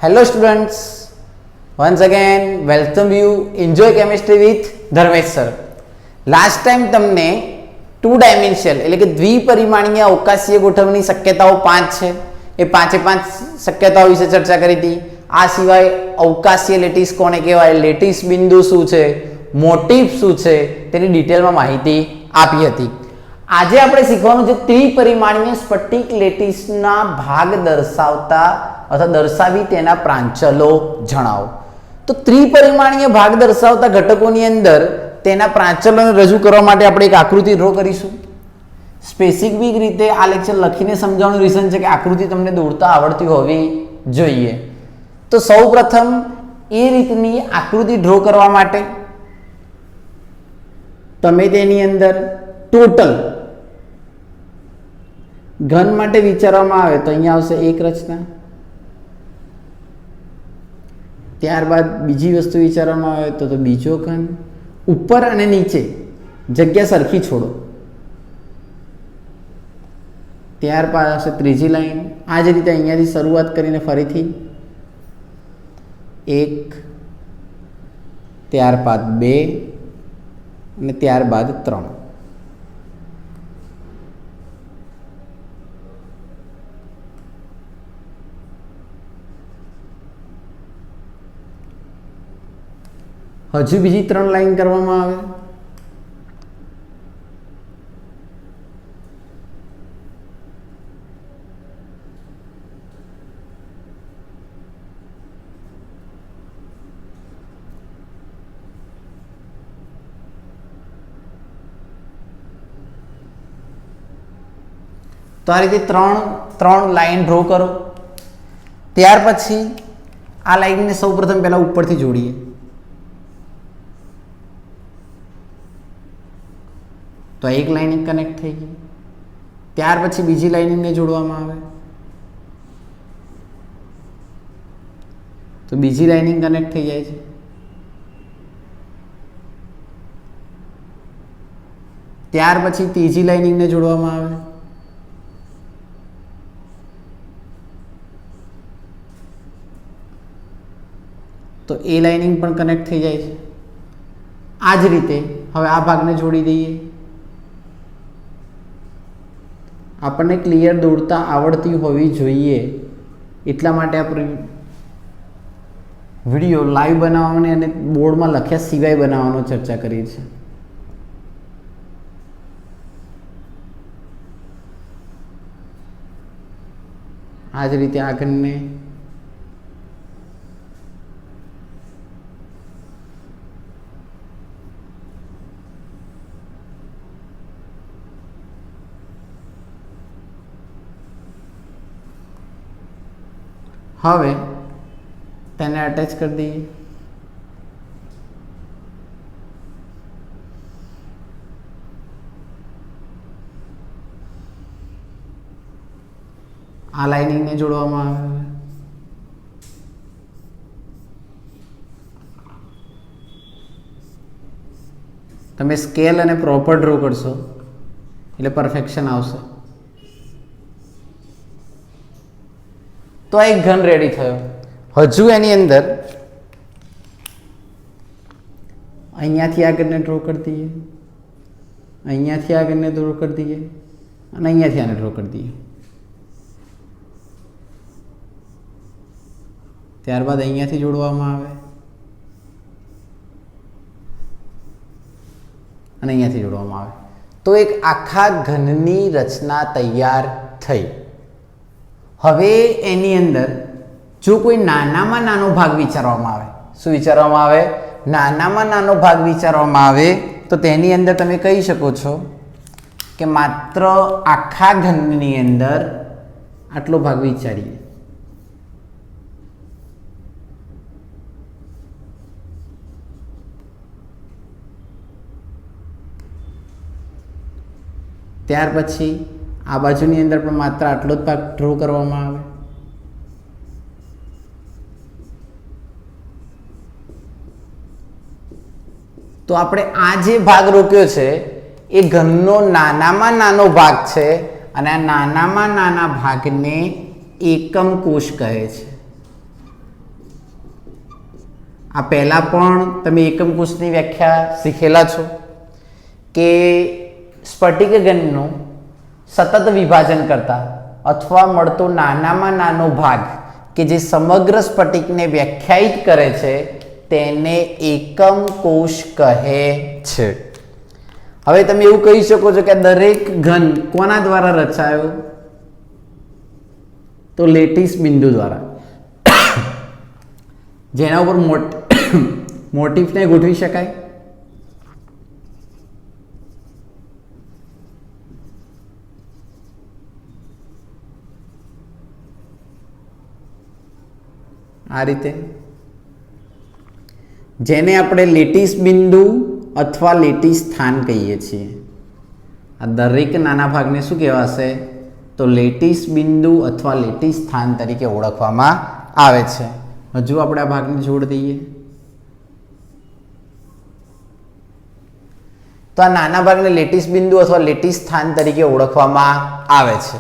Hello students, once again welcome you. Enjoy chemistry with Dharmesh sir. Last time તમને 2 dimensional એટલે કે દ્વિપરિમાણીય અવકાશીય ગોઠવણી શક્યતાઓ 5 છે. એ 5 શક્યતાઓ વિશે ચર્ચા કરી હતી. આ સિવાય અવકાશીય લેટિસ કોને કહેવાય, લેટિસ બિંદુ શું છે, મોટિફ શું છે તેની ડિટેલમાં માહિતી આપી હતી. આજે આપણે શીખવાનું છે ત્રિપરિમાણીય સ્ફટિક લેટિસના ભાગ દર્શાવતા અથવા દર્શાવી તેના પ્રાંચલો જણાવો. તો ત્રિપરિમાણીય ભાગ દર્શાવતા ઘટકોની અંદર તેના પ્રાંચલોને રજૂ કરવા માટે આપણે એક આકૃતિ ડ્રો કરીશું. સ્પેસિફિક રીતે આ લેક્ચર લખીને સમજાવવાનું રીઝન છે કે આકૃતિ તમને દોરતા આવડતી હોવી જોઈએ. તો સૌપ્રથમ એ રીતની આકૃતિ ડ્રો કરવા માટે તમે તેની અંદર ટોટલ ઘન માટે વિચારવામાં આવે તો અહીંયા આવશે એક રચના. ત્યારબાદ બીજી વસ્તુ વિચારવામાં આવે તો બીજો ઘન. ઉપર અને નીચે જગ્યા સરખી છોડો. ત્યારબાદ આવશે ત્રીજી લાઈન. આ જ રીતે અહીંયાથી શરૂઆત કરીને ફરીથી 1, ત્યારબાદ 2 અને ત્યારબાદ 3. હજુ બીજી 3 લાઈન કરવામાં આવે. તો આ રીતે 3 લાઈન ડ્રો કરો. ત્યાર પછી આ લાઈનને સૌપ્રથમ પહેલા ઉપરથી જોડીએ. તો એક લાઇનિંગ કનેક્ટ થઈ ગઈ. ત્યાર પછી બીજી લાઇનિંગને જોડવામાં આવે તો બીજી લાઇનિંગ કનેક્ટ થઈ જાય છે. ત્યાર પછી ત્રીજી લાઇનિંગને જોડવામાં આવે તો એ લાઇનિંગ પણ કનેક્ટ થઈ જાય છે. આ જ રીતે હવે આ ભાગને જોડી દઈએ. આપણને ક્લિયર દોરતા આવડતી હોવી જોઈએ એટલા માટે આપણે વિડીયો લાઈવ બનાવવાની અને બોર્ડમાં લખ્યા સિવાય બનાવવાનો ચર્ચા કરી છે. આ જ રીતે આગળને હવે તેને અટેચ કરી દઈએ. આ લાઇનિંગને જોડવામાં આવે. તમે સ્કેલ અને પ્રોપર ડ્રો કરશો એટલે પરફેક્શન આવશે. તો આ એક ઘન રેડી થયો. હજુ એની અંદર અહીંયાથી આગળને ડ્રો કરી દઈએ, અહીંયાથી આગળને ડ્રો કરી દઈએ અને અહીંયાથી આને ડ્રો કરી દઈએ. ત્યારબાદ અહીંયાથી જોડવામાં આવે અને અહીંયાથી જોડવામાં આવે તો એક આખા ઘનની રચના તૈયાર થઈ. હવે એની અંદર જો કોઈ નાનામાં નાનો ભાગ વિચારવામાં આવે, શું વિચારવામાં આવે? નાનામાં નાનો ભાગ વિચારવામાં આવે તો તેની અંદર તમે કહી શકો છો કે માત્ર આખા ઘનની અંદર આટલો ભાગ વિચારીએ. ત્યાર પછી આ બાજુની અંદર પણ માત્ર આટલો જ ભાગ ડ્રો કરવામાં આવે. તો આપણે આ જે ભાગ રોક્યો છે એ ઘનનો નાનામાં નાનો ભાગ છે અને આ નાનામાં નાના ભાગને એકમ કોષ કહે છે. આ પહેલાં પણ તમે એકમ કોષની વ્યાખ્યા શીખેલા છો કે સ્ફટિક ઘનનું સતત વિભાજન કરતા અથવા મળતો નાનામાં નાનો ભાગ કે જે સમગ્ર સ્ફટિકને વ્યાખ્યાયિત કરે છે તેને એકમ કોષ કહે છે. હવે તમે એવું કહી શકો છો કે દરેક ઘન કોના દ્વારા રચાયો? તો લેટીસ બિંદુ દ્વારા, જેના ઉપર મોટિફને ગોઠવી શકાય. આ રીતે, જેને આપણે લેટીસ બિંદુ અથવા લેટીસ સ્થાન કહીએ છીએ. આ દરેક નાના ભાગને શું કહેવાશે? તો લેટીસ બિંદુ અથવા લેટીસ સ્થાન તરીકે ઓળખવામાં આવે છે. હજુ આપણે આ ભાગને જોડ દઈએ તો આ નાના ભાગને લેટીસ બિંદુ અથવા લેટીસ સ્થાન તરીકે ઓળખવામાં આવે છે.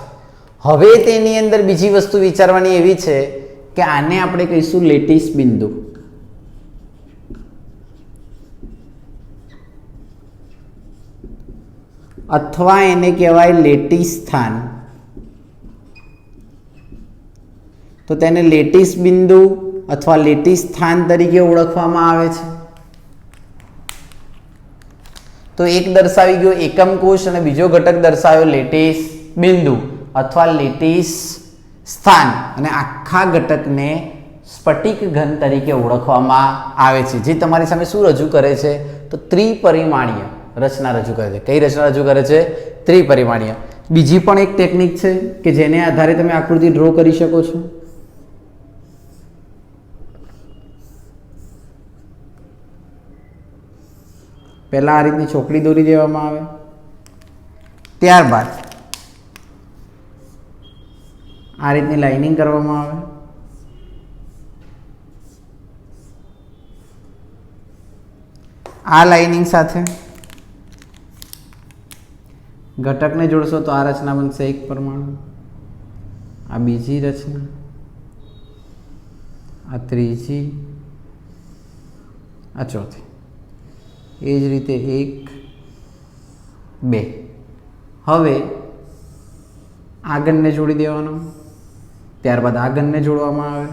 હવે તેની અંદર બીજી વસ્તુ વિચારવાની એવી છે કે આને આપણે કહીશું લેટીસ બિંદુ. અથવા એને કહેવાય લેટીસ સ્થાન. તો તેને લેટીસ બિંદુ અથવા લેટીસ સ્થાન તરીકે ઓળખવામાં આવે છે. તો એક દર્શાવી ગયો એકમ કોષ અને બીજો ઘટક દર્શાવ્યો લેટીસ બિંદુ અથવા લેટીસ સ્થાન, અને આખા ઘટકને સ્ફટિક ઘન તરીકે ઓળખવામાં આવે છે, જે તમારી સામે શું રજૂ કરે છે? તો ત્રિપરિમાણીય રચના રજૂ કરે છે. કઈ રચના રજૂ કરે છે? ત્રિપરિમાણીય. બીજી પણ એક ટેકનિક છે કે જેને આધારે તમે આકૃતિ ડ્રો કરી શકો છો. પહેલા આ રીતની ચોકડી દોરી દેવામાં આવે, ત્યારબાદ આ રીતની લાઇનિંગ કરવામાં આવે, આ લાઇનિંગ સાથે ઘટકને જોડશો તો આ રચના બનશે એક પરમાણુ, આ બીજી રચના, આ ત્રીજી, આ ચોથી. એ જ રીતે 1 2. હવે આ ઘનને જોડી દેવાનો, ત્યારબાદ આ ઘનને જોડવામાં આવે,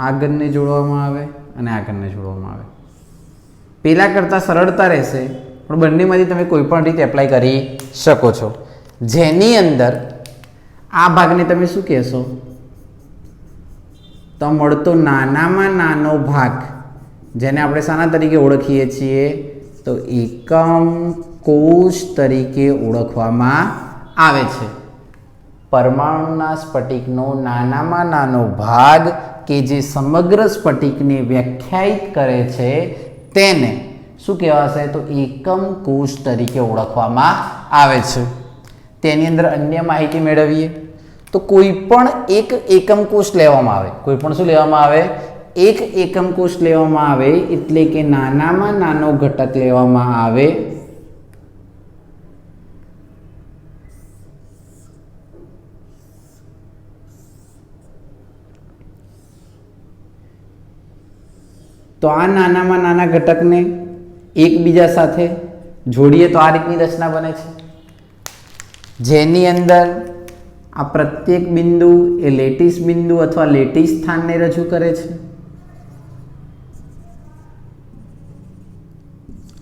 આ ઘનને જોડવામાં આવે અને આ ઘનને જોડવામાં આવે. પહેલાં કરતાં સરળતા રહેશે, પણ બંનેમાંથી તમે કોઈ પણ રીતે એપ્લાય કરી શકો છો. જેની અંદર આ ભાગને તમે શું કહેશો? તો મળતો નાનામાં નાનો ભાગ, જેને આપણે શાના તરીકે ઓળખીએ છીએ? તો એકમ કોષ તરીકે ઓળખવામાં આવે છે. પરમાણુના સ્ફટિકનો નાનામાં નાનો ભાગ કે જે સમગ્ર સ્ફટિકને વ્યાખ્યાયિત કરે છે તેને શું કહેવાશે? તો એકમ કોષ તરીકે ઓળખવામાં આવે છે. તેની અંદર અન્ય માહિતી મેળવીએ તો કોઈ પણ એક એકમ કોષ લેવામાં આવે. કોઈ પણ શું લેવામાં આવે? એક એકમ કોષ લેવામાં આવે, એટલે કે નાનામાં નાનો ઘટક લેવામાં આવે. તો આ નાનામાં નાના ઘટકને એકબીજા સાથે જોડીએ તો આ રીતની રચના બને છે, જેની અંદર આ પ્રત્યેક બિંદુ એ લેટીસ બિંદુ અથવા લેટીસ સ્થાનને રજૂ કરે છે.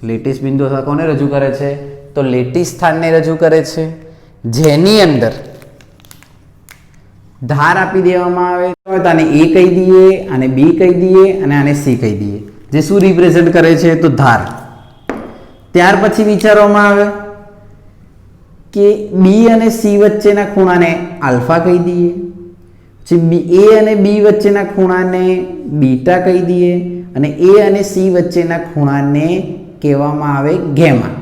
લેટીસ બિંદુ અથવા કોને રજૂ કરે છે? તો લેટીસ સ્થાનને રજૂ કરે છે, જેની અંદર ધાર આપી દેવામાં આવે. તો આને A કહી દઈએ, આને B કહી દઈએ અને આને C કહી દઈએ, જે શું રિપ્રેઝેન્ટ કરે છે? તો ધાર. ત્યાર પછી વિચારવામાં આવે કે B અને C વચ્ચેના ખૂણાને આલ્ફા કહી દઈએ, પછી A અને B વચ્ચેના ખૂણાને બીટા કહી દઈએ અને A અને C વચ્ચેના ખૂણાને કહેવામાં આવે ગેમા.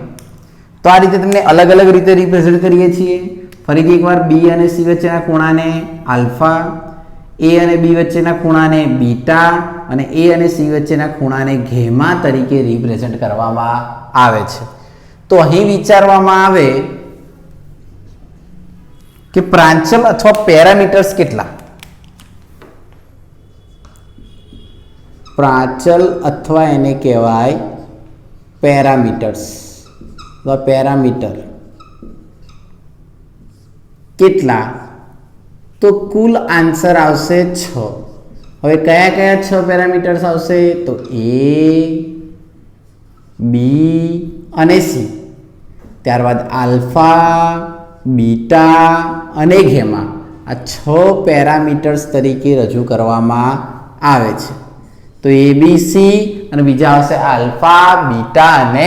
તો આ રીતે તમને અલગ અલગ રીતે રિપ્રેઝેન્ટ કરીએ છીએ. ફરીથી એકવાર B અને C વચ્ચેના ખૂણાને આલ્ફા, A અને B વચ્ચેના ખૂણાને બીટા અને A અને C વચ્ચેના ખૂણાને ગેમા તરીકે રિપ્રેઝેન્ટ કરવામાં આવે છે. તો અહીં વિચારવામાં આવે કે પ્રાંચલ અથવા પેરામીટર્સ કેટલા? પ્રાચલ અથવા એને કહેવાય પેરામીટર્સ અથવા પેરામીટર કેટલા? તો કુલ આન્સર આવશે 6. હવે કયા કયા 6 પેરામીટર્સ આવશે? તો A, B અને C. ત્યારબાદ આલ્ફા, બીટા અને ગેમા આ 6 પેરામીટર્સ તરીકે રજૂ કરવામાં આવે છે. તો ABC અને બીજા આવશે આલ્ફા, બીટા અને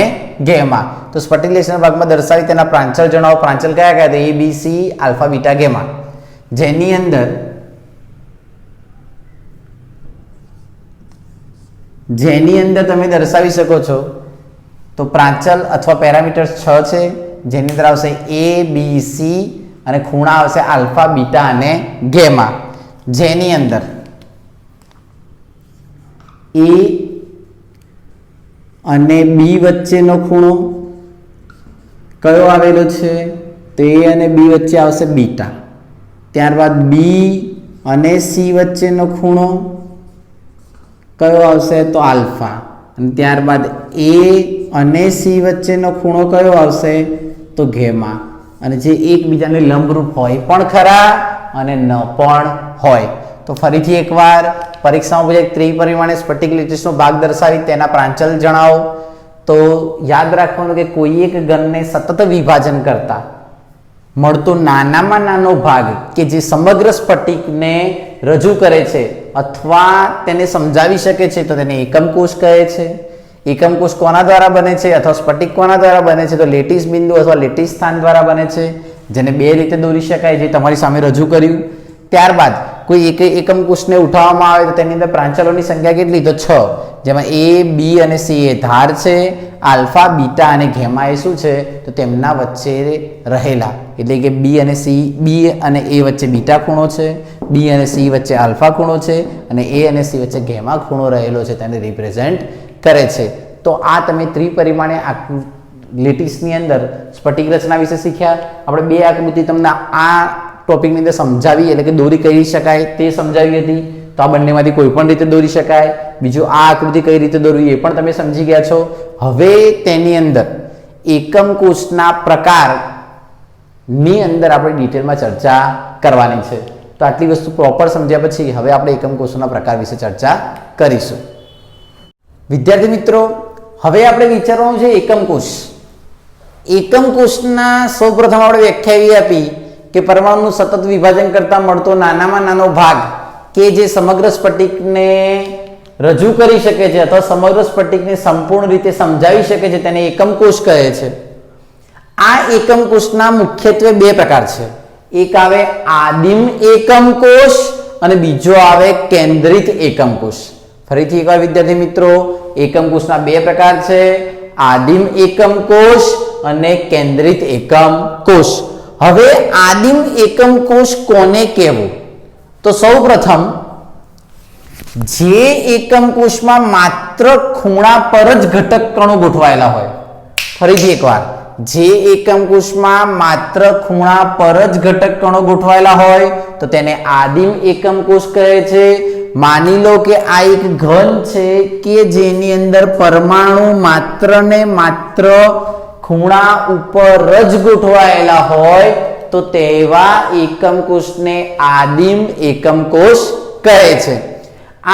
ગેમા. તો સ્ફટિકલેશનના ભાગમાં દર્શાવી તેના પ્રાંચલ જણાવો. પ્રાંચલ કયા કયા? તો ABC, આલ્ફા, બીટા, ગેમા. જેની અંદર તમે દર્શાવી શકો છો તો પ્રાંચલ અથવા પેરામીટર્સ 6 છે, જેની અંદર આવશે A, B, C અને ખૂણા આવશે આલ્ફા, બીટા અને ગેમા. જેની અંદર A અને B વચ્ચેનો ખૂણો કયો આવેલો છે? તો A અને B વચ્ચે આવશે બીટા. ત્યારબાદ B અને C વચ્ચેનો ખૂણો કયો આવશે? તો આલ્ફા. અને ત્યારબાદ A અને C વચ્ચેનો ખૂણો કયો આવશે? તો ગેમા. અને જે એકબીજાને લંબરૂપ હોય પણ ખરા અને ન પણ હોય. તો ફરીથી એકવાર પરીક્ષામાં પૂછે ત્રિપરિમાણીય સ્ફટિક લેટિસનો ભાગ દર્શાવી તેના પ્રાંચલ જણાવો. તો યાદ રાખવાનું કે કોઈ એક ઘનને સતત વિભાજન કરતા મળતો નાનામાં નાનો ભાગ કે જે સમગ્ર સ્ફટિકને રજૂ કરે છે અથવા તેને સમજાવી શકે છે તો તેને એકમ કોષ કહે છે. એકમ કોષ કોના દ્વારા બને છે અથવા સ્ફટિક કોના દ્વારા બને છે? તો લેટિસ બિંદુ અથવા લેટિસ સ્થાન દ્વારા બને છે, જેને 2 રીતે દોરી શકાય, જે તમારી સામે રજૂ કર્યું. ત્યારબાદ કોઈ એક એકમ કોષને ઉઠાવવામાં આવે તો તેની અંદર પ્રાંચલોની સંખ્યા કેટલી? તો 6, જેમાં A, B અને C એ ધાર છે, આલ્ફા, બીટા અને ગેમા એ શું છે? તો તેમના વચ્ચે રહેલા, એટલે કે B અને A વચ્ચે બીટા ખૂણો છે, B અને C વચ્ચે આલ્ફા ખૂણો છે અને A અને C વચ્ચે ગેમા ખૂણો રહેલો છે, તેને રિપ્રેઝેન્ટ કરે છે. તો આ તમે ત્રિપરિમાણીય લેટિસની અંદર સ્ફટિક રચના વિશે શીખ્યા. આપણે 2 આકૃતિ તમને આ ટોપિકની અંદર સમજાવી, એટલે કે દોરી કરી શકાય તે સમજાવી હતી. તો આ બંનેમાંથી કોઈ પણ રીતે દોરી શકાય. બીજું આ આકૃતિ કઈ રીતે દોરવી એ પણ તમે સમજી ગયા છો. હવે તેની અંદર એકમ કોષના પ્રકારની અંદર આપણે ડિટેલમાં ચર્ચા કરવાની છે. તો આટલી વસ્તુ પ્રોપર સમજ્યા પછી હવે આપણે એકમ કોષોના પ્રકાર વિશે ચર્ચા કરીશું. વિદ્યાર્થી મિત્રો, હવે આપણે વિચારવાનું છે એકમ કોષ. એકમ કોષના સૌપ્રથમ આપણે વ્યાખ્યા એવી આપી કે પરમાણુનું સતત વિભાજન કરતા મળતો નાનામાં નાનો ભાગ કે જે સમગ્ર સ્ફટિકને રજૂ કરી શકે છે અથવા સમગ્ર સ્ફટિકને સંપૂર્ણ રીતે સમજાવી શકે છે તેને એકમ કોષ કહે છે. આ એકમ કોષના મુખ્યત્વે 2 પ્રકાર છે. એક આવે આદિમ એકમ કોષ અને બીજો આવે કેન્દ્રિત એકમ કોષ. ફરીથી એકવાર વિદ્યાર્થી મિત્રો, એકમ કોષના 2 પ્રકાર છે, આદિમ એકમ કોષ અને કેન્દ્રિત એકમ કોષ. હવે આદિમ એકમ કોષ કોને કહેવું? તો સૌપ્રથમ જે એકમ કોષમાં માત્ર ખૂણા પર જ ઘટક કણો ગોઠવાયેલા હોય. ફરીથી એકવાર, જે એકમ કોષમાં માત્ર ખૂણા પર જ ઘટક કણો ગોઠવાયેલા હોય તો તેને આદિમ એકમ કોષ કહે છે. માની લો કે આ એક ઘન છે કે જેની અંદર પરમાણુ માત્ર ને માત્ર ખૂણા ઉપર જ ગોઠવાયેલા હોય તો તેવા એકમ કોષને આદિમ એકમ કોષ કહે છે.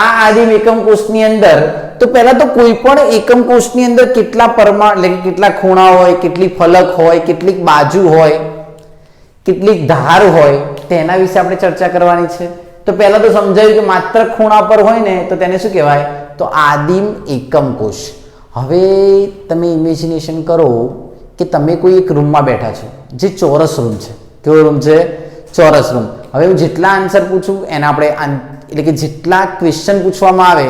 આ આદિમ એકમ કોષની અંદર તો પહેલા તો કોઈ પણ એકમ કોષની અંદર કેટલા પરમાણુ એટલે કે કેટલા ખૂણા હોય, કેટલી ફલક હોય, કેટલીક બાજુ હોય, કેટલીક ધાર હોય તેના વિશે આપણે ચર્ચા કરવાની છે. તો પહેલા તો સમજાયું કે માત્ર ખૂણા પર હોય ને તો તેને શું કહેવાય? તો આદિમ એકમ કોષ. હવે તમે ઇમેજિનેશન કરો કે તમે કોઈ એક રૂમમાં બેઠા છો જે ચોરસ રૂમ છે. કેવો રૂમ છે? ચોરસ રૂમ. હવે હું જેટલા આન્સર પૂછું એના આપણે એટલે કે જેટલા ક્વેશ્ચન પૂછવામાં આવે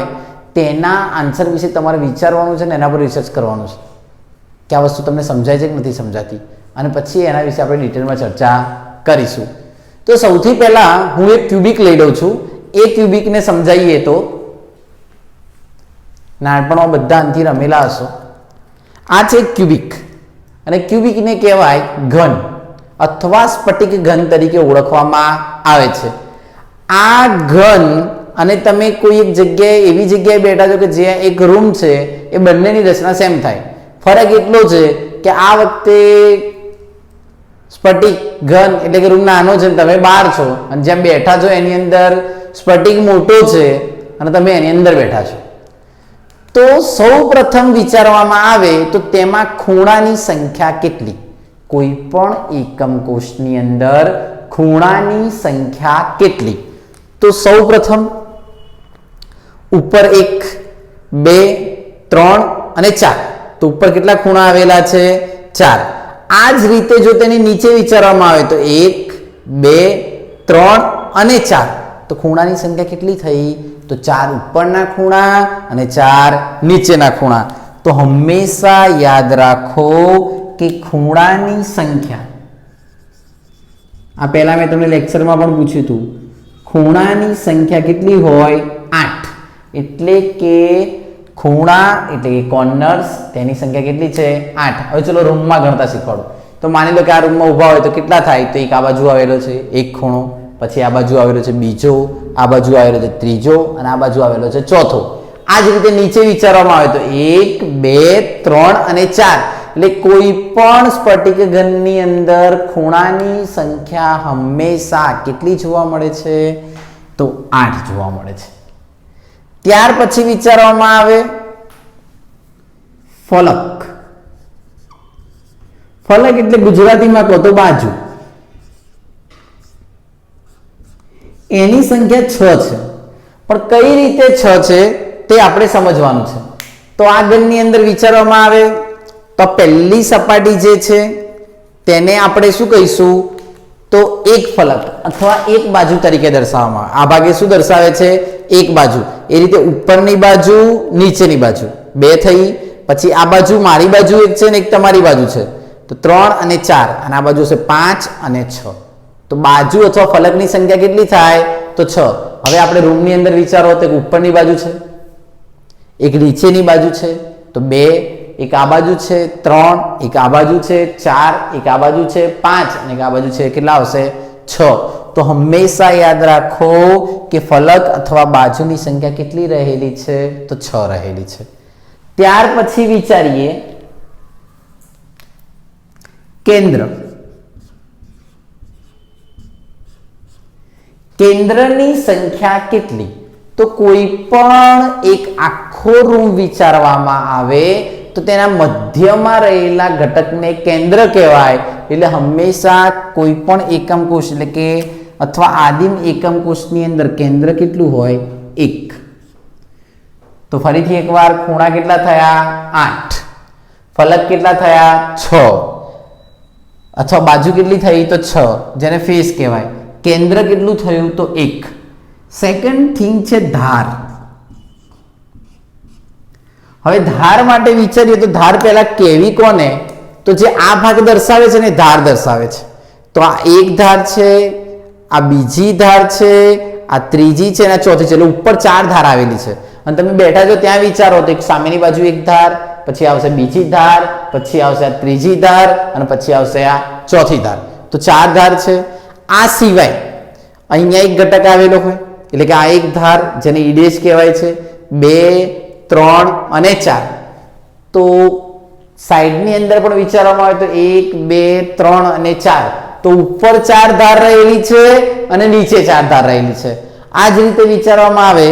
તેના આન્સર વિશે તમારે વિચારવાનું છે ને એના પર રિસર્ચ કરવાનું છે કે આ વસ્તુ તમને સમજાય છે કે નથી સમજાતી, અને પછી એના વિશે આપણે ડિટેલમાં ચર્ચા કરીશું. તો સૌથી પહેલા હું એક ક્યુબિક લઈ લઉં છું. એ ક્યુબિકને સમજાવીએ તો નાનપણમાં બધા આનથી રમેલા હશો. આ છે ક્યુબિક અને ક્યુબિકને કહેવાય ઘન અથવા સ્ફટિક ઘન તરીકે ઓળખવામાં આવે છે. આ ઘન અને તમે કોઈ એક જગ્યાએ એવી જગ્યાએ બેઠા છો કે જ્યાં એક રૂમ છે એ બંનેની રચના સેમ થાય. ફરક એટલો છે કે આ વખતે સ્ફટિક ઘન એટલે કે રૂમ નાનો છે અને તમે બહાર છો, અને જ્યાં બેઠા છો એની અંદર સ્ફટિક મોટો છે અને તમે એની અંદર બેઠા છો. તો સૌ પ્રથમ વિચારવામાં આવે તો તેમાં ખૂણાની સંખ્યા કેટલી? કોઈ પણ એકમ કોષની અંદર ખૂણાની સંખ્યા કેટલી? તો સૌ પ્રથમ ઉપર 1, 2, 3 અને 4. તો ઉપર કેટલા ખૂણા આવેલા છે? 4. આ જ રીતે જો તેની નીચે વિચારવામાં આવે તો 1, 2, 3 અને 4. તો ખૂણાની સંખ્યા કેટલી થઈ? તો 4 ઉપરના ખૂણા અને 4 નીચેના ખૂણા. તો હંમેશા યાદ રાખો કે ખૂણાની સંખ્યા, આ પહેલા મેં તમને લેક્ચરમાં પણ પૂછ્યું હતું, ખૂણાની સંખ્યા કેટલી હોય? 8. એટલે કે ખૂણા એટલે કે કોર્નર્સ, તેની સંખ્યા કેટલી છે? 8. હવે ચલો રૂમમાં ગણતા શીખવાડો. તો માની લો કે આ રૂમમાં ઊભા હોય તો કેટલા થાય? તો એક આ બાજુ આવેલો છે એક ખૂણો, પછી આ બાજુ આવેલો છે બીજો, આ બાજુ આવેલો છે ત્રીજો અને આ બાજુ આવેલો છે ચોથો. આ જ રીતે નીચે વિચારવામાં આવે તો 1, 2, 3 અને 4. એટલે કોઈ પણ સ્ફટિક ઘનની અંદર ખૂણાની સંખ્યા હંમેશા કેટલી જોવા મળે છે? તો 8 જોવા મળે છે. ત્યાર પછી વિચારવામાં આવે ફલક. ફલક એટલે ગુજરાતીમાં કહો તો બાજુ. એની સંખ્યા 6 છે. પણ કઈ રીતે 6 છે તે આપણે સમજવાનું છે. તો આ ઘનની અંદર વિચારવામાં આવે તો પહેલી સપાટી જે છે તેને આપણે શું કહીશું? તો એક ફલક અથવા એક બાજુ તરીકે દર્શાવવામાં આવે. આ ભાગે શું દર્શાવે છે? એક બાજુ. એ રીતે ઉપરની બાજુ, નીચેની બાજુ 2 થઈ. પછી આ બાજુ મારી બાજુ એક છે ને એક તમારી બાજુ છે, તો 3 અને 4. અને આ બાજુ છે 5 અને 6. તો બાજુ અથવા ફલકની સંખ્યા કેટલી થાય? તો 6. હવે આપણે રૂમની અંદર વિચારો તો એક ઉપરની બાજુ છે, એક નીચેની બાજુ છે તો 2, એક આ બાજુ છે 3, એક આ બાજુ છે 4, એક આ બાજુ છે 5 અને એક આ બાજુ છે કેટલા આવશે? 6. તો હંમેશા યાદ રાખો કે ફલક અથવા બાજુની સંખ્યા કેટલી રહેલી છે? તો 6 રહેલી છે. ત્યાર પછી વિચારીએ કેન્દ્ર. કેન્દ્રની સંખ્યા કેટલી? તો કોઈ પણ એક આખો રૂમ વિચારવામાં આવે તો તેના મધ્યમાં રહેલા ઘટકને કેન્દ્ર કહેવાય. એટલે હંમેશા કોઈ પણ એકમ કોષ એટલે કે અથવા આદિમ એકમ કોષની અંદર કેન્દ્ર કેટલું હોય? 1. તો ફરીથી એકવાર ખૂણા કેટલા થયા? 8. ફલક કેટલા થયા? 6. અથવા બાજુ કેટલી થઈ? તો 6, જેને ફેસ કહેવાય. કેન્દ્ર કેટલું થયું? તો 1. સેકન્ડ થિંગ છે ધાર. હવે ધાર માટે વિચારીએ તો ધાર પહેલા કેવી કોને? તો જે આ ભાગ દર્શાવે છે ને ધાર દર્શાવે છે. તો આ એક ધાર છે, આ બીજી ધાર છે, આ ત્રીજી છે અને આ ચોથી છે. એટલે ઉપર 4 ધાર આવેલી છે. અને તમે બેઠા છો ત્યાં વિચારો તો એક સામેની બાજુ એક ધાર, પછી આવશે બીજી ધાર, પછી આવશે આ ત્રીજી ધાર અને પછી આવશે આ ચોથી ધાર. તો 4 ધાર છે. આ સિવાય અહીંયા એક ઘટક આવેલો હોય એટલે કે આ એક ધાર જેને ઈડેજ કહેવાય છે. 2, 3 અને 4. તો સાઈડની અંદર પણ વિચારવામાં આવે તો 1, 2, 3 અને 4. તો ઉપર 4 ધાર રહેલી છે અને નીચે 4 ધાર રહેલી છે. આ જ રીતે વિચારવામાં આવે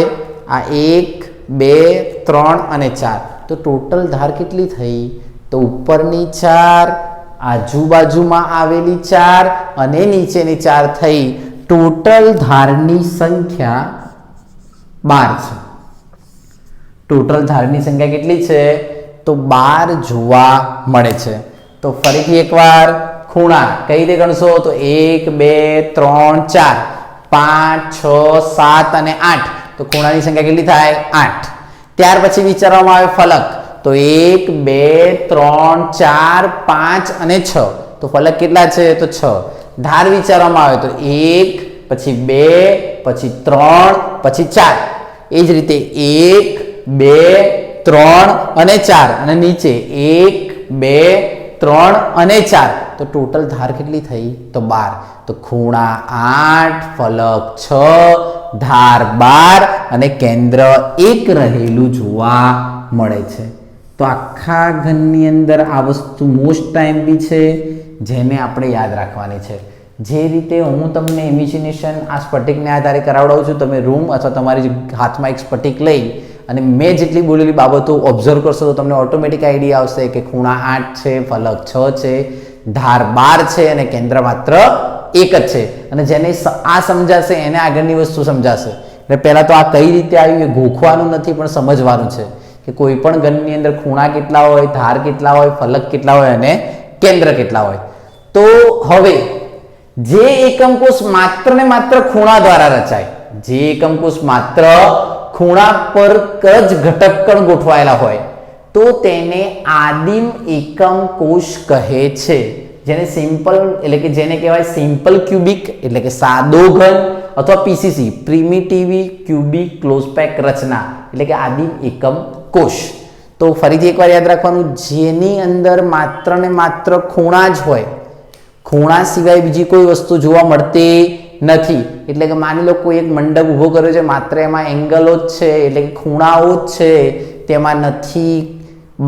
આ 1, 2, 3 અને 4. તો ટોટલ ધાર કેટલી થઈ? તો ઉપરની 4, આજુબાજુમાં આવેલી 4 અને નીચેની 4 થઈ. ટોટલ ધારની સંખ્યા 12 છે. ટોટલ ધારની સંખ્યા કેટલી છે? તો 12 જોવા મળે છે. તો ફરીથી એકવાર ખૂણા કઈ રીતે ગણશો? તો 1, 2, 3, 4, 5, 6, 7 અને 8. તો ખૂણાની સંખ્યા કેટલી થાય? 8. ત્યાર પછી વિચારવામાં આવે ફલક. તો 1, 2, 3, 4, 5 અને 6. તો ફલક કેટલા છે? તો 6. ધાર વિચારવામાં આવે તો 1, પછી 2, પછી 3, પછી 4. એ જ રીતે 1, 2, 3 અને 4 અને નીચે 1, 2, 3 અને 4. તો ટોટલ ધાર કેટલી થઈ? તો 12. તો ખૂણા 8, ફલક 6, ધાર 12 અને કેન્દ્ર 1 રહેલું જોવા મળે છે. તો આખા ઘનની અંદર આ વસ્તુ મોસ્ટ ટાઈમ બી છે, જેને આપણે યાદ રાખવાની છે. જે રીતે હું તમને ઇમેજિનેશન આ સ્ફટિકને આધારે કરાવડાવું છું, તમે રૂમ અથવા તમારી હાથમાં એક સ્ફટિક લઈ અને મેં જેટલી બોલેલી બાબતો ઓબ્ઝર્વ કરશો તો તમને ઓટોમેટિક આઈડિયા આવશે કે ખૂણા 8 છે, ફલક 6 છે, ધાર 12 છે અને કેન્દ્ર માત્ર 1 જ છે. અને જેને આ સમજાશે એને આગળની વસ્તુ સમજાશે. એટલે પહેલાં તો આ કઈ રીતે આવ્યું એ ગોખવાનું નથી, પણ સમજવાનું છે કે કોઈ પણ ઘનની અંદર ખૂણા કેટલા હોય, ધાર કેટલા હોય, ફલક કેટલા હોય અને કેન્દ્ર કેટલા હોય. તો હવે જે એકમ કોષ માત્ર ને માત્ર ખૂણા દ્વારા રચાય, જે એકમ કોષ માત્ર ખૂણા પર જ ઘટક કણ ગોઠવાયેલા હોય તો તેને આદિમ એકમ કોષ કહે છે. જેને સિમ્પલ એટલે કે જેને કહેવાય સિમ્પલ ક્યુબિક એટલે કે સાદો ઘન અથવા PCC primitive cubic close pack રચના એટલે કે આદિમ એકમ કોષ. તો ફરીથી એકવાર યાદ રાખવાનું, જેની અંદર માત્ર ને માત્ર ખૂણા જ હોય, ખૂણા સિવાય બીજી કોઈ વસ્તુ જોવા મળતી નથી. એટલે કે માની લો કોઈ એક મંડપ ઊભો કર્યો છે, માત્ર એમાં એંગલો જ છે એટલે કે ખૂણાઓ જ છે, તેમાં નથી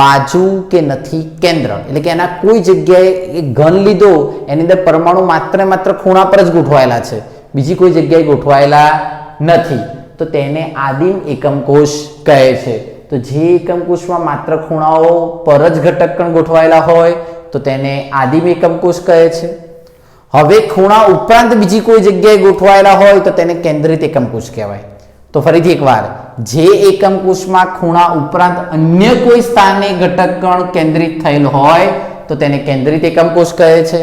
બાજુ કે નથી કેન્દ્ર. એટલે કે એના કોઈ જગ્યાએ એક ઘન લીધો, એની અંદર પરમાણુ માત્ર ને માત્ર ખૂણા પર જ ગોઠવાયેલા છે, બીજી કોઈ જગ્યાએ ગોઠવાયેલા નથી, તો તેને આદિમ એકમ કોષ કહે છે. તો જે એકમ કોષમાં માત્ર ખૂણાઓ પર જ ઘટક કણ ગોઠવાયેલા હોય તો તેને આદિમ એકમ કોષ કહે છે. હવે ખૂણા ઉપરાંત બીજી કોઈ જગ્યાએ ગોઠવાયેલા હોય તો તેને કેન્દ્રિત એકમ કોષ કહેવાય. તો ફરીથી એકવાર, જે એકમ કોષમાં ખૂણા ઉપરાંત અન્ય કોઈ સ્થાને ઘટક કણ કેન્દ્રિત થયેલ હોય તો તેને કેન્દ્રિત એકમ કોષ કહે છે.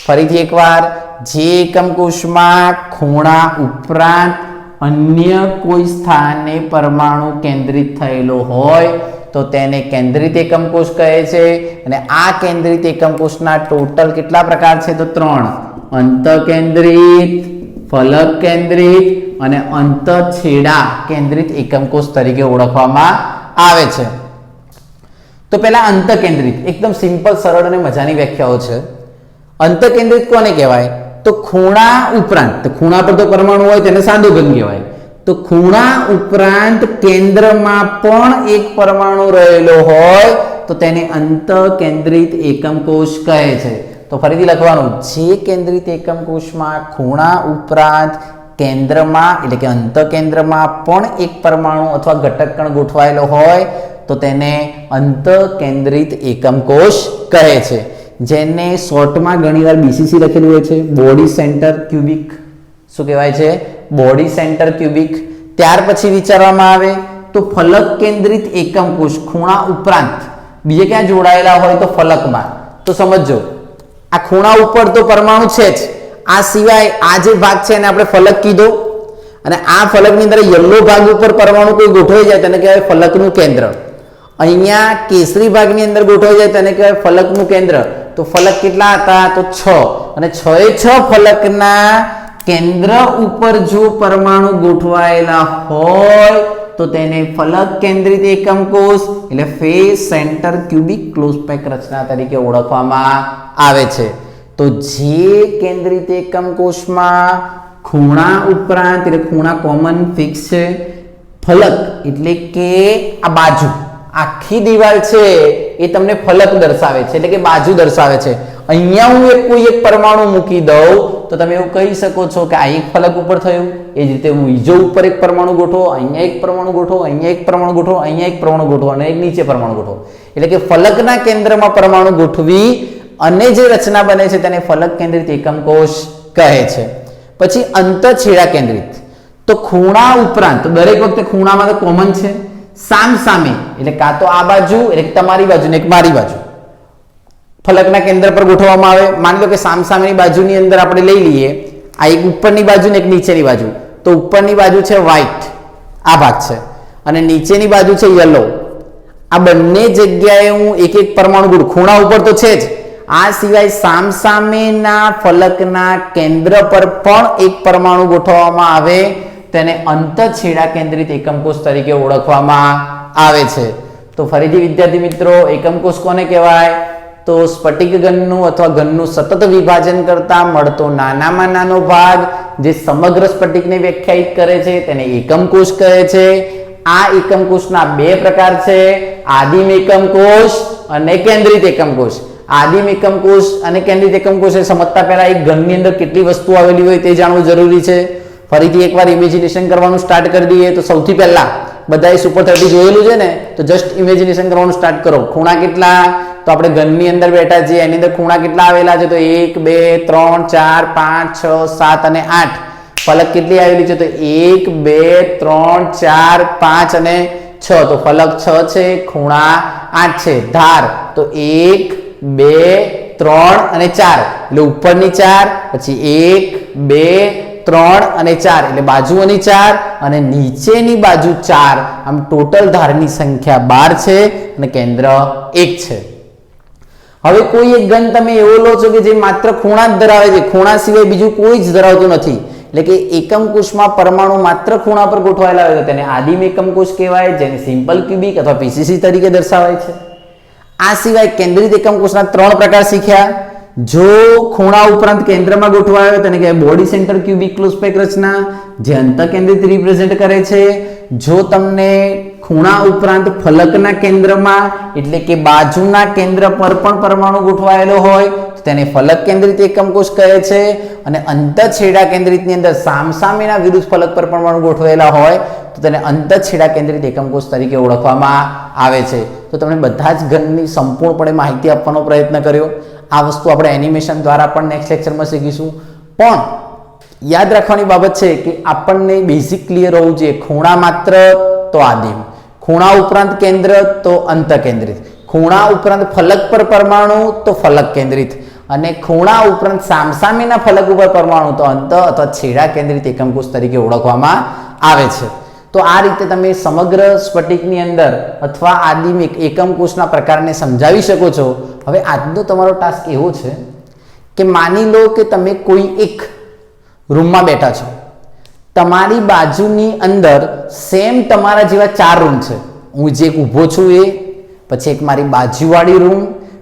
ફરીથી એકવાર, જે એકમ કોષમાં ખૂણા ઉપરાંત અન્ય કોઈ સ્થાને પરમાણુ કેન્દ્રિત થયેલો હોય તો તેને કેન્દ્રિત એકમ કોષ કહે છે. અને આ કેન્દ્રિત એકમ કોષના ટોટલ કેટલા પ્રકાર છે? તો 3: અંતઃકેન્દ્રિત, ફલક કેન્દ્રિત અને અંતઃછેડા કેન્દ્રિત એકમ કોષ તરીકે ઓળખવામાં આવે છે. તો પહેલા અંતઃકેન્દ્રિત, એકદમ સિમ્પલ, સરળ અને મજાની વ્યાખ્યાઓ છે. અંતઃકેન્દ્રિત કોને કહેવાય? તો ખૂણા ઉપરાંત, તો ખૂણા પર તો પરમાણુ હોય તેને સાદો ઘન કહેવાય. તો ખૂણા ઉપરાંત કેન્દ્રમાં પણ એક પરમાણુ રહેલો હોય તો તેને અંતઃકેન્દ્રિત એકમ કોષ કહે છે. તો ફરીથી લખવાનું, જે કેન્દ્રિત એકમ કોષમાં ખૂણા ઉપરાંત કેન્દ્રમાં એટલે કે અંતઃકેન્દ્રમાં પણ એક પરમાણુ અથવા ઘટક કણ ગોઠવાયેલો હોય તો તેને અંતઃકેન્દ્રિત એકમ કોષ કહે છે. જેને શોર્ટમાં ઘણીવાર બીસીસી લખેલું હોય છે, બોડી સેન્ટર ક્યુબિક. શું કહેવાય છે? Body center cubic. ત્યાર પછી વિચારવામાં આવે તો ફલક કેન્દ્રિત એકમ કોષ ખૂણા ઉપરાંત બીજે ક્યાં જોડાયેલા હોય તો ફલકમાં. તો સમજો, આ ખૂણા ઉપર તો પરમાણુ છે જ, આ સિવાય આ જે ભાગ છે એને આપણે ફલક કીધો, અને આ ફલકની અંદર યલો ભાગ ઉપર પરમાણુ કોઈ ગોઠવાઈ જાય તેને કહેવાય ફલકનું કેન્દ્ર. અહીંયા કેસરી ભાગની અંદર ગોઠવાઈ જાય તેને કહેવાય ફલકનું કેન્દ્ર. તો ફલક કેટલા હતા? તો 6, અને 6 ફલકના કેન્દ્ર ઉપર જો પરમાણુ ગોઠવાયેલા હોય તો તેને ફલક કેન્દ્રિત એકમ કોષ એટલે face center cubic close pack રચના તરીકે ઓળખવામાં આવે છે. તો જે કેન્દ્રિત એકમ કોષમાં ખૂણા ઉપરાંત એટલે ખૂણા કોમન ફિક્સ છે, ફલક એટલે કે આ બાજુ આખી દીવાલ છે એ તમને ફલક દર્શાવે છે એટલે કે બાજુ દર્શાવે છે. અહીંયા હું કોઈ એક પરમાણુ મૂકી દઉં તો તમે એવું કહી શકો છો કે આ એક ફલક ઉપર થયું. એ જ રીતે હું બીજો ઉપર એક પરમાણુ ગોઠવો, અહીંયા એક પરમાણુ ગોઠવો, અહીંયા એક પરમાણુ ગોઠવો, અહીંયા એક પરમાણુ ગોઠવો અને એક નીચે પરમાણુ ગોઠવો. એટલે કે ફલકના કેન્દ્રમાં પરમાણુ ગોઠવી અને જે રચના બને છે તેને ફલક કેન્દ્રિત એકમ કોષ કહે છે. પછી અંતઃછેડા કેન્દ્રિત, તો ખૂણા ઉપરાંત દરેક વખતે ખૂણામાં તો કોમન છે, સામ સામે એટલે કાં તો આ બાજુ એટલે તમારી બાજુ ને એક મારી બાજુ ફલકના કેન્દ્ર પર ગોઠવવામાં આવે. માની લો કે સામ સામેની બાજુની અંદર આપણે લઈ લઈએ આ એક ઉપરની બાજુ ને એક નીચેની બાજુ. તો ઉપરની બાજુ છે વ્હાઈટ, આ ભાગ છે, અને નીચેની બાજુ છે યલો. આ બંને જગ્યાએ હું એક એક પરમાણુ ગોઠવું. ખૂણા ઉપર તો છે જ, આ સિવાય સામ સામેના ફલકના કેન્દ્ર પર પણ એક પરમાણુ ગોઠવવામાં આવે તેને અંતઃછેડા કેન્દ્રિત એકમ કોષ તરીકે ઓળખવામાં આવે છે. તો ફરીથી વિદ્યાર્થી મિત્રો, એકમ કોષ કોને કહેવાય? તો તો સ્ફટિક ઘનનું અથવા ઘનનું સતત વિભાજન કરતા મળતો નાનામાં નાનો ભાગ જે સમગ્ર સ્ફટિકને વ્યાખ્યાયિત કરે છે તેને એકમ કોષ કહે છે. આ એકમ કોષના બે પ્રકાર છે, આદિમ એકમ કોષ અને કેન્દ્રિત એકમ કોષ. આદિમ એકમ કોષ અને કેન્દ્રિત એકમ કોષ સમજતા પહેલા એક ઘનની અંદર કેટલી વસ્તુ આવેલી હોય તે જાણવું જરૂરી છે. ફરીથી એકવાર ઇમેજિનેશન કરવાનું સ્ટાર્ટ કરી દઈએ તો સૌથી પહેલા બધાએ સુપર 30 જોયેલું છે ને, તો જસ્ટ ઇમેજિનેશન કરવાનું સ્ટાર્ટ કરો. ખૂણા કેટલા? તો આપણે ઘનની અંદર બેઠા છીએ, એની અંદર ખૂણા કેટલા આવેલા છે? તો 1 2 3 4 5 6 7 અને 8. ફલક કેટલી આવેલી છે? તો 1 2 3 4 5 અને 6. તો ફલક 6 છે, ખૂણા 8 છે. ધાર તો 1 2 3 અને 4 એટલે ઉપરની 4, પછી 1 2 3 અને 4 એટલે બાજુઓની 4 અને નીચેની બાજુ 4. આમ ટોટલ ધારની સંખ્યા 12 છે અને કેન્દ્ર 1 છે. હવે કોઈ એક ઘન તમે એવો લો છો કે જે માત્ર ખૂણા જ ધરાવે છે, ખૂણા સિવાય બીજું કોઈ જ ધરાવતું નથી, એટલે કે એકમ કોષમાં પરમાણુ માત્ર ખૂણા પર ગોઠવાયેલા હોય તો તેને આદિમ એકમ કોષ કહેવાય, જેને સિમ્પલ ક્યુબિક અથવા પીસીસી તરીકે દર્શાવાય છે. આ સિવાય કેન્દ્રિત એકમ કોષના 3 પ્રકાર શીખ્યા. જો ખૂણા ઉપરાંત કેન્દ્રમાં ગોઠવાયો હોય તેને કહેવાય body center cubic close pack રચના, જે અંતઃકેન્દ્રિત રિપ્રેઝેન્ટ કરે છે. જો તમને ખૂણા ઉપરાંત ફલકના કેન્દ્રમાં એટલે કે બાજુના કેન્દ્ર પર પણ પરમાણુ ગોઠવાયેલો હોય તો તેને ફલક કેન્દ્રિત એકમ કોષ કહે છે. અને અંતઃછેડા કેન્દ્રિતની અંદર સામસામેના વિરુદ્ધ ફલક પર પરમાણુ ગોઠવાયેલા હોય તો તેને અંતઃછેડા કેન્દ્રિત એકમ કોષ તરીકે ઓળખવામાં આવે છે. તો તમને બધા જ ઘનની સંપૂર્ણપણે માહિતી આપવાનો પ્રયત્ન કર્યો. આ વસ્તુ આપણે એનિમેશન દ્વારા પણ નેક્સ્ટ લેક્ચરમાં શીખીશું. પણ યાદ રાખવાની બાબત છે કે આપણને બેઝિક ક્લિયર હોવું જોઈએ. ખૂણા માત્ર તો આદિમ, ખૂણા ઉપરાંત કેન્દ્ર તો અંતઃકેન્દ્રિત, ખૂણા ઉપરાંત ફલક પર પરમાણુ તો ફલક કેન્દ્રિત, અને ખૂણા ઉપરાંત સામસામેના ફલક ઉપર પરમાણુ તો અંતઃ અથવા છેડા કેન્દ્રિત એકમ કોષ તરીકે ઓળખવામાં આવે છે. તો આ રીતે તમે સમગ્ર સ્ફટિકની અંદર અથવા આદિમ એકમ કોષના પ્રકારને સમજાવી શકો છો. હવે આજનો તમારો ટાસ્ક એવો છે કે માની લો કે તમે કોઈ એક રૂમમાં બેઠા છો, તમારી બાજુની અંદર સેમ તમારા જેવા 4 રૂમ છે. હું જે ઊભો છું એ, પછી એક મારી બાજુવાળી રૂમ,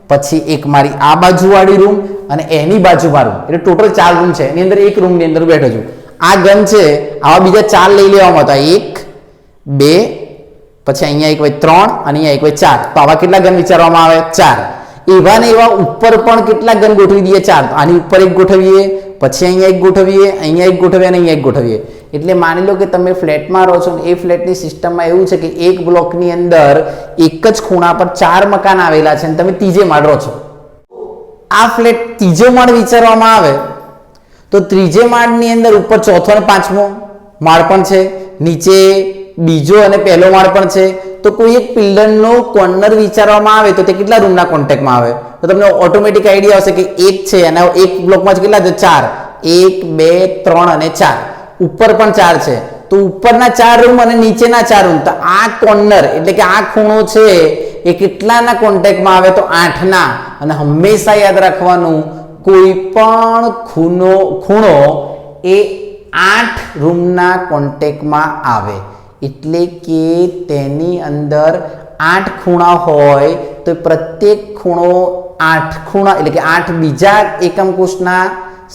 પછી એક મારી આ બાજુવાળી રૂમ અને એની બાજુમાં રૂમ, એટલે ટોટલ 4 રૂમ છે. એની અંદર એક રૂમની અંદર બેઠો છું. આ ઘન છે, આવા બીજા 4 લઈ લેવામાં હતા, 1 2 પછી અહીંયા એક હોય 3 અને અહીંયા એક હોય 4. તો આવા કેટલા ઘન વિચારવામાં આવે? 4. એવા ને એવા ઉપર પણ કેટલા ઘન ગોઠવી દઈએ? 4. તો આની ઉપર એક ગોઠવીએ, પછી અહીંયા એક ગોઠવીએ, અહીંયા એક ગોઠવીએ અને અહીંયા એક ગોઠવીએ. એટલે માની લો કે તમે ફ્લેટમાં રહો છો અને એ ફ્લેટની સિસ્ટમમાં એવું છે કે એક બ્લોકની અંદર એક જ ખૂણા પર 4 મકાન આવેલા છે અને તમે ત્રીજે માળ રહો છો. આ ફ્લેટ ત્રીજો માળ વિચારવામાં આવે તો ત્રીજે માળની અંદર ઉપર ચોથો અને પાંચમો માળ પણ છે, નીચે બીજો અને પહેલો માળ પણ છે. તો કોઈ એક પિલ્લરનો કોર્નર વિચારવામાં આવે તો તે કેટલા રૂમના કોન્ટેક્ટમાં આવે? તો તમને ઓટોમેટિક આઈડિયા આવશે કે એક છે અને એક બ્લોકમાં કેટલા છે? 4. 1 2 3 અને 4. ઉપર પણ 4 છે, તો ઉપરના 4 રૂમ અને નીચેના 4 રૂમ. તો આ કોર્નર એટલે કે આ ખૂણો છે એ કેટલાના કોન્ટેક્ટમાં આવે? તો 8ના. અને હંમેશા યાદ રાખવાનું, કોઈ પણ ખૂણો એ 8 રૂમના કોન્ટેક્ટમાં આવે. એટલે કે તેની અંદર 8 ખૂણા હોય તો પ્રત્યેક ખૂણો 8 ખૂણા એટલે કે 8 બીજા એકમ કોષના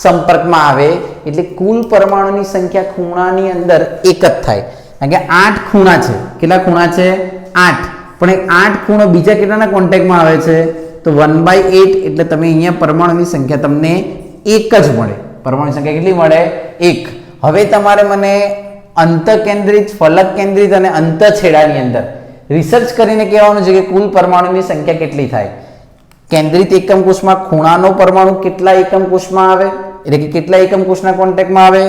સંપર્કમાં આવે. એટલે કુલ પરમાણુની સંખ્યા ખૂણાની અંદર એક જ થાય, કારણ કે 8 ખૂણા છે. કેટલા ખૂણા છે? 8. પણ એ 8 ખૂણો બીજા કેટલાના કોન્ટેક્ટમાં આવે છે? તો 1/8. એટલે તમે અહીંયા પરમાણુની સંખ્યા તમને 1 જ મળે. પરમાણુની સંખ્યા કેટલી મળે? 1. હવે તમારે મને અંતઃકેન્દ્રિત, ફલક કેન્દ્રિત અને અંતઃછેડાની અંદર રિસર્ચ કરીને કહેવાનું છે કે કુલ પરમાણુની સંખ્યા કેટલી થાય. કેન્દ્રિત એકમ કોષમાં ખૂણાનો પરમાણુ કેટલા એકમ કોષમાં આવે, એટલે કે કેટલા એકમ કોષના કોન્ટેક્ટમાં આવે,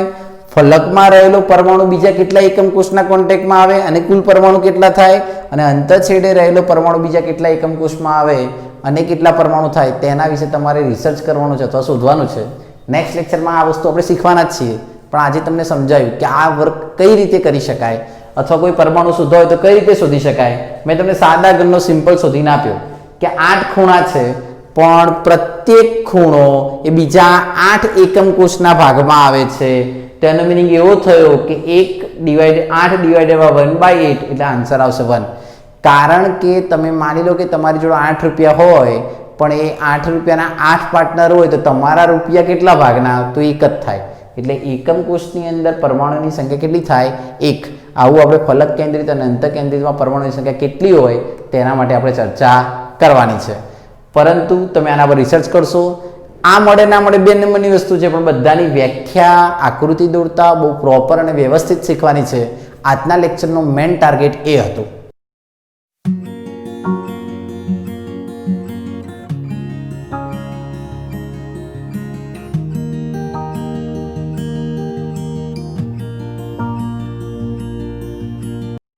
ફલકમાં રહેલો પરમાણુ બીજા કેટલા એકમ કોષના કોન્ટેક્ટમાં આવે અને કુલ પરમાણુ કેટલા થાય, અને અંતઃછેડે રહેલો પરમાણુ બીજા કેટલા એકમ કોષમાં આવે અને કેટલા પરમાણુ થાય, તેના વિશે તમારે રિસર્ચ કરવાનું છે અથવા શોધવાનું છે. નેક્સ્ટ લેક્ચરમાં આ વસ્તુ આપણે શીખવાના જ છીએ, પણ આજે તમને સમજાવ્યું કે આ વર્ક કઈ રીતે કરી શકાય અથવા કોઈ પરમાણુ શોધવો હોય તો કઈ રીતે શોધી શકાય. મેં તમને સાદા ઘનનો સિમ્પલ શોધીને આપ્યો કે 8 ખૂણા છે, પણ પ્રત્યેક ખૂણો એ બીજા 8 એકમ કોષના ભાગમાં આવે છે. તેનો મીનિંગ એવો થયો કે 8/1/8 એટલે આન્સર આવશે 1. કારણ કે તમે માની લો કે તમારી જોડે 8 રૂપિયા હોય પણ એ 8 રૂપિયાના 8 પાર્ટનર હોય તો તમારા રૂપિયા કેટલા ભાગના? તો 1 જ થાય. એટલે એકમ કોષની અંદર પરમાણુની સંખ્યા કેટલી થાય? 1. આવું આપણે ફલક કેન્દ્રિત અને અંતઃ કેન્દ્રિતમાં પરમાણુની સંખ્યા કેટલી હોય તેના માટે આપણે ચર્ચા કરવાની છે. પરંતુ તમે આના પર રિસર્ચ કરશો. આ મળે ના મળે 2 નંબરની વસ્તુ છે, પણ બધાની વ્યાખ્યા, આકૃતિ દોરતા બહુ પ્રોપર અને વ્યવસ્થિત શીખવાની છે. આજના લેક્ચરનો મેઇન ટાર્ગેટ એ હતું.